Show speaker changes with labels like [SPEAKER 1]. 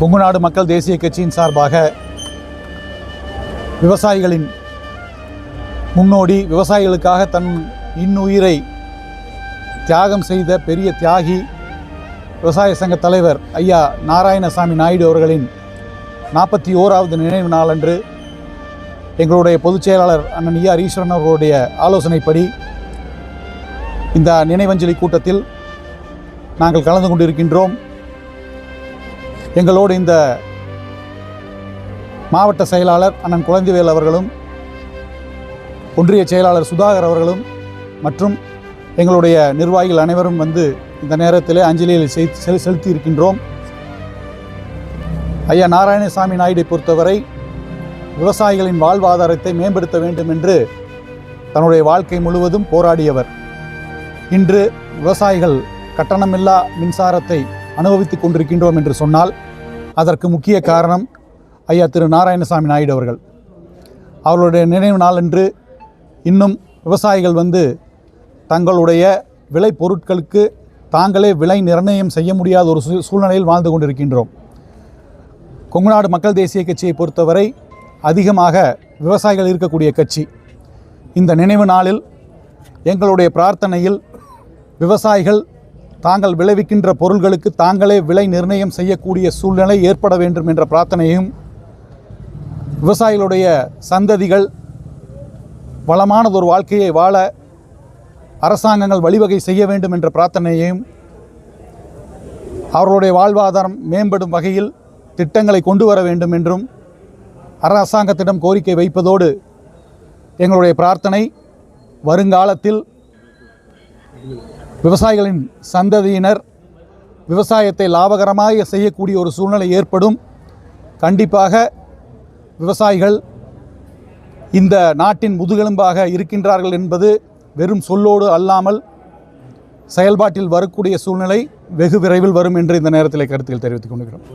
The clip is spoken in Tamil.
[SPEAKER 1] கொங்குநாடு மக்கள் தேசிய கட்சியின் சார்பாக விவசாயிகளின் முன்னோடி, விவசாயிகளுக்காக தன் இன்னுயிரை தியாகம் செய்த பெரிய தியாகி, விவசாய சங்க தலைவர் ஐயா நாராயணசாமி நாயுடு அவர்களின் 41வது நினைவு நாளன்று எங்களுடைய பொதுச் செயலாளர் அண்ணன் ஈ ஆர் ஈஸ்வரன் அவர்களுடைய ஆலோசனைப்படி இந்த நினைவஞ்சலி கூட்டத்தில் நாங்கள் கலந்து கொண்டிருக்கின்றோம். எங்களோடு இந்த மாவட்ட செயலாளர் அண்ணன் குழந்தைவேல் அவர்களும், ஒன்றிய செயலாளர் சுதாகர் அவர்களும் மற்றும் எங்களுடைய நிர்வாகிகள் அனைவரும் வந்து இந்த நேரத்தில் அஞ்சலியை செலுத்தி இருக்கின்றோம். ஐயா நாராயணசாமி நாயுடை பொறுத்தவரை விவசாயிகளின் வாழ்வாதாரத்தை மேம்படுத்த வேண்டும் என்று தன்னுடைய வாழ்க்கை முழுவதும் போராடியவர். இன்று விவசாயிகள் கட்டணமில்லா மின்சாரத்தை அனுபவித்துக் கொண்டிருக்கின்றோம் என்று சொன்னால் அதற்கு முக்கிய காரணம் ஐயா திரு நாராயணசாமி நாயுடு அவர்கள். அவர்களுடைய நினைவு நாள் என்று இன்னும் விவசாயிகள் வந்து தங்களுடைய விளை பொருட்களுக்கு தாங்களே விலை நிர்ணயம் செய்ய முடியாத ஒரு சூழ்நிலையில் வாழ்ந்து கொண்டிருக்கின்றோம். கொங்குநாடு மக்கள் தேசிய கட்சியை பொறுத்தவரை அதிகமாக விவசாயிகள் இருக்கக்கூடிய கட்சி. இந்த நினைவு நாளில் எங்களுடைய பிரார்த்தனையில் விவசாயிகள் தாங்கள் விளைவிக்கின்ற பொருள்களுக்கு தாங்களே விலை நிர்ணயம் செய்யக்கூடிய சூழ்நிலை ஏற்பட வேண்டும் என்ற பிரார்த்தனையும், விவசாயிகளுடைய சந்ததிகள் வளமானதொரு வாழ்க்கையை வாழ அரசாங்கங்கள் வழிவகை செய்ய வேண்டும் என்ற பிரார்த்தனையையும், அவர்களுடைய வாழ்வாதாரம் மேம்படும் வகையில் திட்டங்களை கொண்டு வர வேண்டும் என்றும் அரசாங்கத்திடம் கோரிக்கை வைப்பதோடு எங்களுடைய பிரார்த்தனை வருங்காலத்தில் விவசாயிகளின் சந்ததியினர் விவசாயத்தை லாபகரமாக செய்யக்கூடிய ஒரு சூழ்நிலை ஏற்படும். கண்டிப்பாக விவசாயிகள் இந்த நாட்டின் முதுகெலும்பாக இருக்கின்றார்கள் என்பது வெறும் சொல்லோடு அல்லாமல் செயல்பாட்டில் வரக்கூடிய சூழ்நிலை வெகு விரைவில் வரும் என்று இந்த நேரத்தில் கருத்தில் தெரிவித்துக் கொள்கிறோம்.